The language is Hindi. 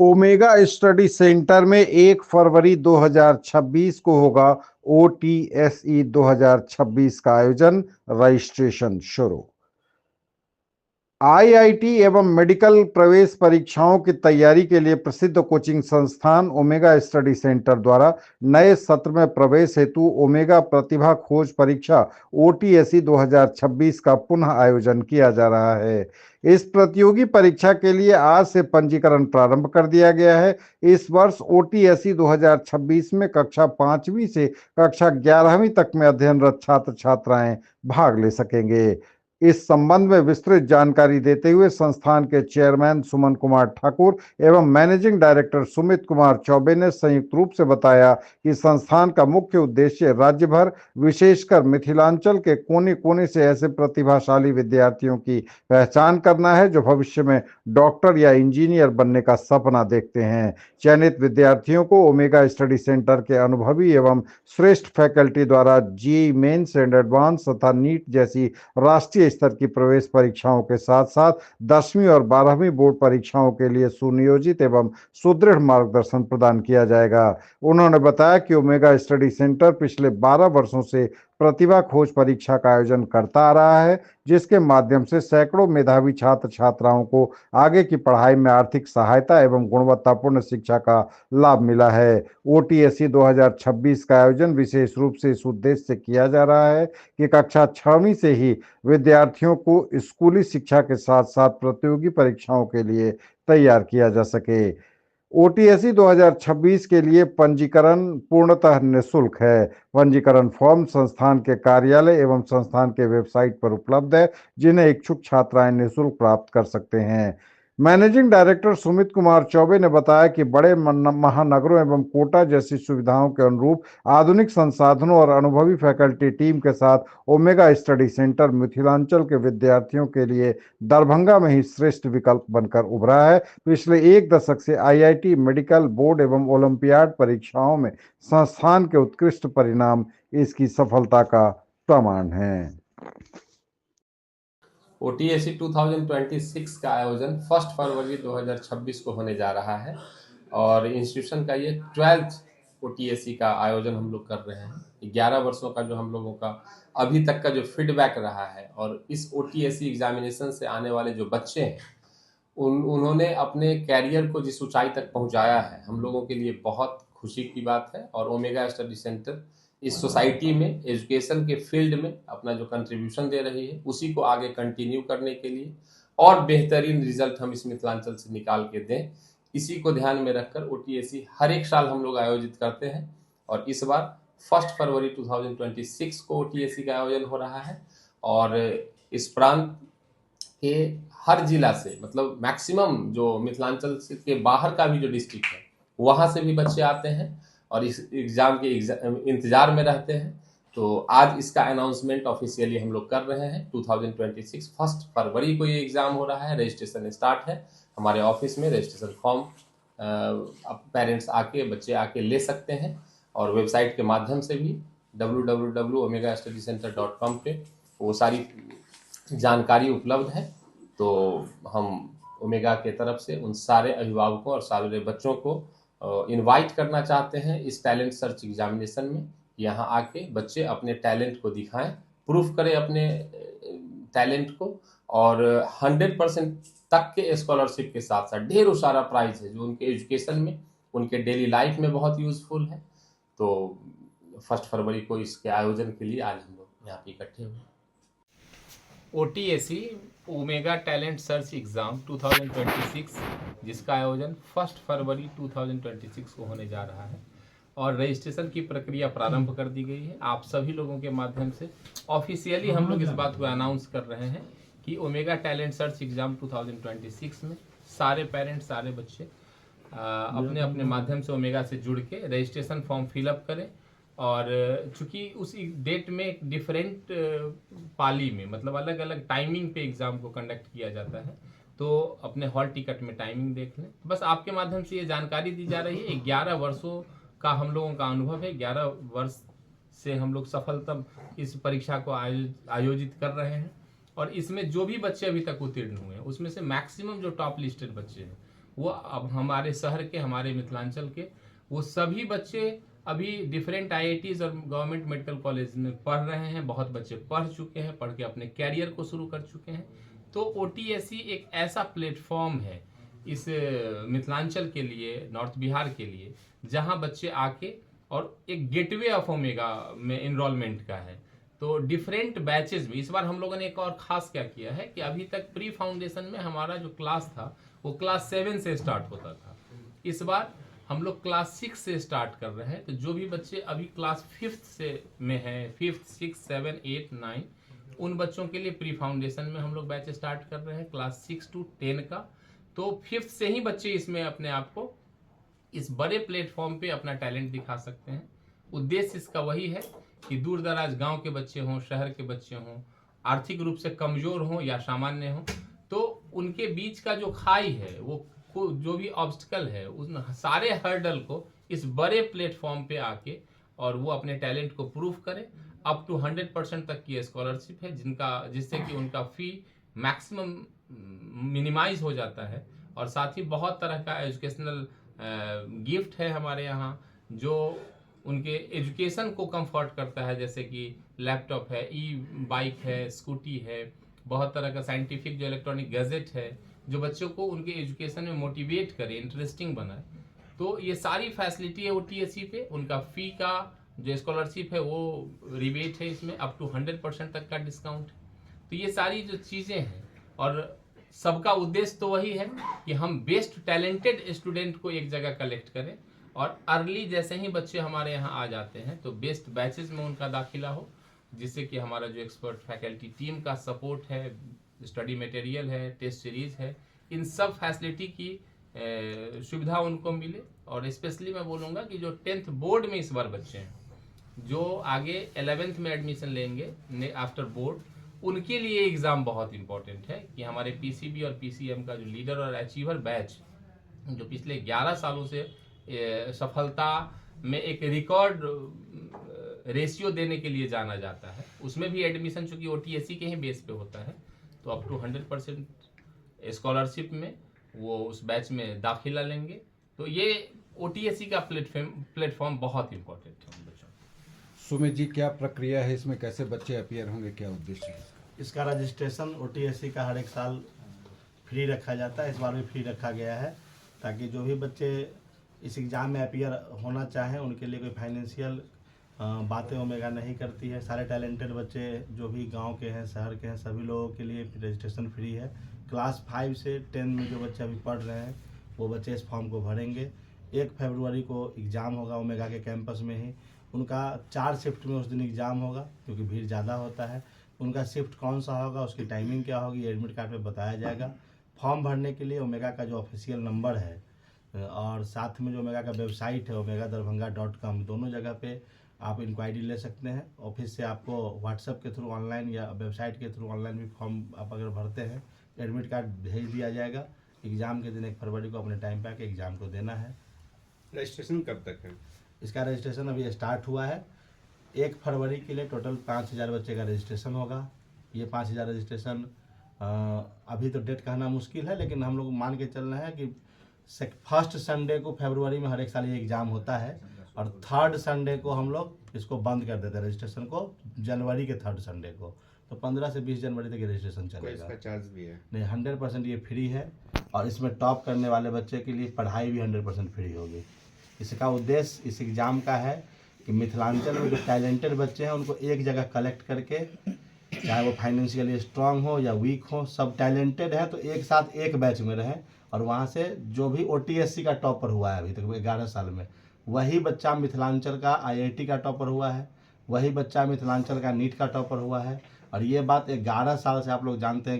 ओमेगा स्टडी सेंटर में 1 फरवरी 2026 को होगा OTSE 2026 का आयोजन। रजिस्ट्रेशन शुरू। आईआईटी एवं मेडिकल प्रवेश परीक्षाओं की तैयारी के लिए प्रसिद्ध कोचिंग संस्थान ओमेगा स्टडी सेंटर द्वारा नए सत्र में प्रवेश हेतु ओमेगा प्रतिभा खोज परीक्षा OTSE 2026 का पुनः आयोजन किया जा रहा है। इस प्रतियोगी परीक्षा के लिए आज से पंजीकरण प्रारंभ कर दिया गया है। इस वर्ष OTSE 2026 में कक्षा 5वीं से कक्षा 11वीं तक में अध्ययनरत छात्र छात्राएं भाग ले सकेंगे। इस संबंध में विस्तृत जानकारी देते हुए संस्थान के चेयरमैन सुमन कुमार ठाकुर एवं मैनेजिंग डायरेक्टर सुमित कुमार चौबे ने संयुक्त रूप से बताया कि संस्थान का मुख्य उद्देश्य राज्य भर, विशेषकर मिथिलांचल के कोने कोने से ऐसे प्रतिभाशाली विद्यार्थियों की पहचान करना है जो भविष्य में डॉक्टर या इंजीनियर बनने का सपना देखते हैं। चयनित विद्यार्थियों को ओमेगा स्टडी सेंटर के अनुभवी एवं श्रेष्ठ फैकल्टी द्वारा जेईई मेंस एंड एडवांस तथा नीट जैसी राष्ट्रीय स्तर की प्रवेश परीक्षाओं के साथ साथ 10वीं और 12वीं बोर्ड परीक्षाओं के लिए सुनियोजित एवं सुदृढ़ मार्गदर्शन प्रदान किया जाएगा। उन्होंने बताया कि ओमेगा स्टडी सेंटर पिछले 12 वर्षों से प्रतिभा खोज परीक्षा का आयोजन करता आ रहा है, जिसके माध्यम से सैकड़ों मेधावी छात्र छात्राओं को आगे की पढ़ाई में आर्थिक सहायता एवं गुणवत्तापूर्ण शिक्षा का लाभ मिला है। OTSE 2026 का आयोजन विशेष रूप से इस उद्देश्य से किया जा रहा है कि कक्षा 6वीं से ही विद्यार्थियों को स्कूली शिक्षा के साथ साथ प्रतियोगी परीक्षाओं के लिए तैयार किया जा सके। OTSE 2026 के लिए पंजीकरण पूर्णतः निःशुल्क है। पंजीकरण फॉर्म संस्थान के कार्यालय एवं संस्थान के वेबसाइट पर उपलब्ध है, जिन्हें इच्छुक छात्राएं निःशुल्क प्राप्त कर सकते हैं। मैनेजिंग डायरेक्टर सुमित कुमार चौबे ने बताया कि बड़े महानगरों एवं कोटा जैसी सुविधाओं के अनुरूप आधुनिक संसाधनों और अनुभवी फैकल्टी टीम के साथ ओमेगा स्टडी सेंटर मिथिलांचल के विद्यार्थियों के लिए दरभंगा में ही श्रेष्ठ विकल्प बनकर उभरा है। पिछले एक दशक से आईआईटी, मेडिकल बोर्ड एवं ओलंपियाड परीक्षाओं में संस्थान के उत्कृष्ट परिणाम इसकी सफलता का प्रमाण है। OTSE 2026 का आयोजन 1 फरवरी 2026 को होने जा रहा है और इंस्टीट्यूशन का ये 12th OTSE का आयोजन हम लोग कर रहे हैं। 11 वर्षों का जो हम लोगों का अभी तक का जो फीडबैक रहा है और इस OTSE एग्जामिनेशन से आने वाले जो बच्चे हैं उन्होंने अपने कैरियर को जिस ऊंचाई तक पहुंचाया है, हम लोगों के लिए बहुत खुशी की बात है। और ओमेगा स्टडी सेंटर इस सोसाइटी में एजुकेशन के फील्ड में अपना जो कंट्रीब्यूशन दे रही है उसी को आगे कंटिन्यू करने के लिए और बेहतरीन रिजल्ट हम इस मिथिलांचल से निकाल के दें, इसी को ध्यान में रखकर OTSE हर एक साल हम लोग आयोजित करते हैं और इस बार 1 फरवरी 2026 को OTSE का आयोजन हो रहा है। और इस प्रांत के हर जिला से, मतलब मैक्सिमम जो मिथिलांचल के बाहर का भी जो डिस्ट्रिक्ट है वहां से भी बच्चे आते हैं और इस एग्जाम के इंतजार में रहते हैं। तो आज इसका अनाउंसमेंट ऑफिशियली हम लोग कर रहे हैं। 2026 1 फरवरी को ये एग्जाम हो रहा है। रजिस्ट्रेशन स्टार्ट है हमारे ऑफिस में। रजिस्ट्रेशन फॉर्म पेरेंट्स आके, बच्चे आके ले सकते हैं और वेबसाइट के माध्यम से भी www.omegastudycenter.com पे वो सारी जानकारी उपलब्ध है। तो हम ओमेगा के तरफ से उन सारे अभिभावकों और सारे बच्चों को इनवाइट करना चाहते हैं इस टैलेंट सर्च एग्जामिनेशन में। यहाँ आके बच्चे अपने टैलेंट को दिखाएं, प्रूफ करें अपने टैलेंट को और 100% तक के स्कॉलरशिप के साथ साथ ढेरों सारा प्राइज है जो उनके एजुकेशन में, उनके डेली लाइफ में बहुत यूजफुल है। तो 1 फरवरी को इसके आयोजन के लिए आज हम लोग यहाँ पे इकट्ठे हुए। OTSE omega talent search exam 2026 जिसका आयोजन 1 फरवरी 2026 को होने जा रहा है और रजिस्ट्रेशन की प्रक्रिया प्रारंभ कर दी गई है। आप सभी लोगों के माध्यम से ऑफिशियली हम लोग इस बात को अनाउंस कर रहे हैं कि ओमेगा टैलेंट सर्च एग्ज़ाम 2026 में सारे पेरेंट्स, सारे बच्चे अपने अपने माध्यम से ओमेगा से जुड़ के रजिस्ट्रेशन फॉर्म फिलअप करें। और चूंकि उस डेट में एक डिफरेंट पाली में, मतलब अलग अलग टाइमिंग पे एग्ज़ाम को कंडक्ट किया जाता है, तो अपने हॉल टिकट में टाइमिंग देख लें। बस आपके माध्यम से ये जानकारी दी जा रही है। 11 वर्षों का हम लोगों का अनुभव है। 11 वर्ष से हम लोग सफलतम इस परीक्षा को आयोजित कर रहे हैं और इसमें जो भी बच्चे अभी तक उत्तीर्ण हुए हैं उसमें से मैक्सिमम जो टॉप लिस्टेड बच्चे हैं वो अब हमारे शहर के, हमारे मिथिलांचल के वो सभी बच्चे अभी डिफरेंट IITs और गवर्नमेंट मेडिकल कॉलेज में पढ़ रहे हैं। बहुत बच्चे पढ़ चुके हैं, पढ़ के अपने कैरियर को शुरू कर चुके हैं। तो OTSE एक ऐसा प्लेटफॉर्म है इस मिथिलांचल के लिए, नॉर्थ बिहार के लिए, जहां बच्चे आके, और एक गेटवे ऑफ ओमेगा में इनरोलमेंट का है। तो डिफरेंट बैचेस में इस बार हम लोगों ने एक और खास क्या किया है कि अभी तक प्री फाउंडेशन में हमारा जो क्लास था वो क्लास 7 से स्टार्ट होता था। इस बार हम लोग क्लास 6 से स्टार्ट कर रहे हैं। तो जो भी बच्चे अभी क्लास 5th से में हैं, 5th, 6th, 7, 8, 9, उन बच्चों के लिए प्री फाउंडेशन में हम लोग बैच स्टार्ट कर रहे हैं क्लास 6 to 10 का। तो 5th से ही बच्चे इसमें अपने आप को इस बड़े प्लेटफॉर्म पे अपना टैलेंट दिखा सकते हैं। उद्देश्य इसका वही है कि दूर दराज गांव के बच्चे हों, शहर के बच्चे हों, आर्थिक रूप से कमजोर हों या सामान्य हों, तो उनके बीच का जो खाई है, वो जो भी ऑब्स्टिकल है, उन सारे हर्डल को इस बड़े प्लेटफॉर्म पे आके और वो अपने टैलेंट को प्रूव करें। अप टू 100% तक की स्कॉलरशिप है जिससे कि उनका फी मैक्सिमम मिनिमाइज हो जाता है। और साथ ही बहुत तरह का एजुकेशनल गिफ्ट है हमारे यहाँ जो उनके एजुकेशन को कंफर्ट करता है, जैसे कि लैपटॉप है, बाइक है, स्कूटी है, बहुत तरह का साइंटिफिक जो इलेक्ट्रॉनिक गैजेट है जो बच्चों को उनके एजुकेशन में मोटिवेट करे, इंटरेस्टिंग बनाए। तो ये सारी फैसिलिटी है OTSE पे। उनका फी का जो स्कॉलरशिप है वो रिबेट है, इसमें अप टू 100% तक का डिस्काउंट। तो ये सारी जो चीज़ें हैं, और सबका उद्देश्य तो वही है कि हम बेस्ट टैलेंटेड स्टूडेंट को एक जगह कलेक्ट करें, और अर्ली जैसे ही बच्चे हमारे यहाँ आ जाते हैं तो बेस्ट बैचेस में उनका दाखिला हो, जिससे कि हमारा जो एक्सपर्ट फैकल्टी टीम का सपोर्ट है, स्टडी मटेरियल है, टेस्ट सीरीज है, इन सब फैसिलिटी की सुविधा उनको मिले। और स्पेशली मैं बोलूँगा कि जो 10th बोर्ड में इस बार बच्चे हैं, जो आगे 11th में एडमिशन लेंगे आफ्टर बोर्ड, उनके लिए एग्ज़ाम बहुत इंपॉर्टेंट है कि हमारे PCB और PCM का जो लीडर और अचीवर बैच जो पिछले 11 सालों से सफलता में एक रिकॉर्ड रेशियो देने के लिए जाना जाता है, उसमें भी एडमिशन चूंकि OTSE के ही बेस पे होता है, तो अप टू 100% स्कॉलरशिप में वो उस बैच में दाखिला लेंगे। तो ये OTSE का प्लेटफॉर्म बहुत इंपॉर्टेंट है बच्चों। सुमित जी, क्या प्रक्रिया है इसमें, कैसे बच्चे अपीयर होंगे, क्या उद्देश्य है? इसका रजिस्ट्रेशन OTSE का हर एक साल फ्री रखा जाता है, इस बार भी फ्री रखा गया है, ताकि जो भी बच्चे इस एग्ज़ाम में अपीयर होना चाहें उनके लिए कोई फाइनेंशियल बातें ओमेगा नहीं करती है। सारे टैलेंटेड बच्चे जो भी गांव के हैं, शहर के हैं, सभी लोगों के लिए रजिस्ट्रेशन फ्री है। क्लास 5 से 10 में जो बच्चे अभी पढ़ रहे हैं वो बच्चे इस फॉर्म को भरेंगे। 1 फरवरी को एग्ज़ाम होगा ओमेगा के कैंपस में ही। उनका 4 शिफ्ट में उस दिन एग्ज़ाम होगा, क्योंकि भीड़ ज़्यादा होता है। उनका शिफ्ट कौन सा होगा, उसकी टाइमिंग क्या होगी, एडमिट कार्ड पे बताया जाएगा। फॉर्म भरने के लिए ओमेगा का जो ऑफिशियल नंबर है और साथ में जो ओमेगा का वेबसाइट है omega-darbhanga.com, दोनों जगह पे आप इंक्वायरी ले सकते हैं। ऑफिस से आपको व्हाट्सएप के थ्रू ऑनलाइन या वेबसाइट के थ्रू ऑनलाइन भी फॉर्म आप अगर भरते हैं, एडमिट कार्ड भेज दिया जाएगा। एग्ज़ाम के दिन 1 फरवरी को अपने टाइम पे आके एग्ज़ाम को देना है। रजिस्ट्रेशन कब तक है? इसका रजिस्ट्रेशन अभी स्टार्ट हुआ है। 1 फरवरी के लिए टोटल 5000 बच्चे का रजिस्ट्रेशन होगा। ये 5000 रजिस्ट्रेशन अभी तो डेट कहना मुश्किल है, लेकिन हम लोग मान के चल रहे हैं कि फर्स्ट संडे को फरवरी में हर एक साल ये एग्ज़ाम होता है, और 3rd संडे को हम लोग इसको बंद कर देते हैं रजिस्ट्रेशन को, जनवरी के 3rd संडे को। तो 15 से 20 जनवरी तक ये रजिस्ट्रेशन चलेगा। इसका चार्ज भी है? नहीं, 100% ये फ्री है, और इसमें टॉप करने वाले बच्चे के लिए पढ़ाई भी 100% फ्री होगी। इसका उद्देश्य इस एग्ज़ाम का है कि मिथिलांचल में जो टैलेंटेड बच्चे हैं उनको एक जगह कलेक्ट करके, चाहे वो फाइनेंशियली स्ट्रांग हो या वीक हो, सब टैलेंटेड है तो एक साथ एक बैच में रहें, और वहाँ से जो भी OTSE का टॉपर हुआ है अभी तक 11 साल में, वही बच्चा मिथिलांचल का IIT का टॉपर हुआ है, वही बच्चा मिथिलांचल का नीट का टॉपर हुआ है। और ये बात 11 साल से आप लोग जानते हैं कि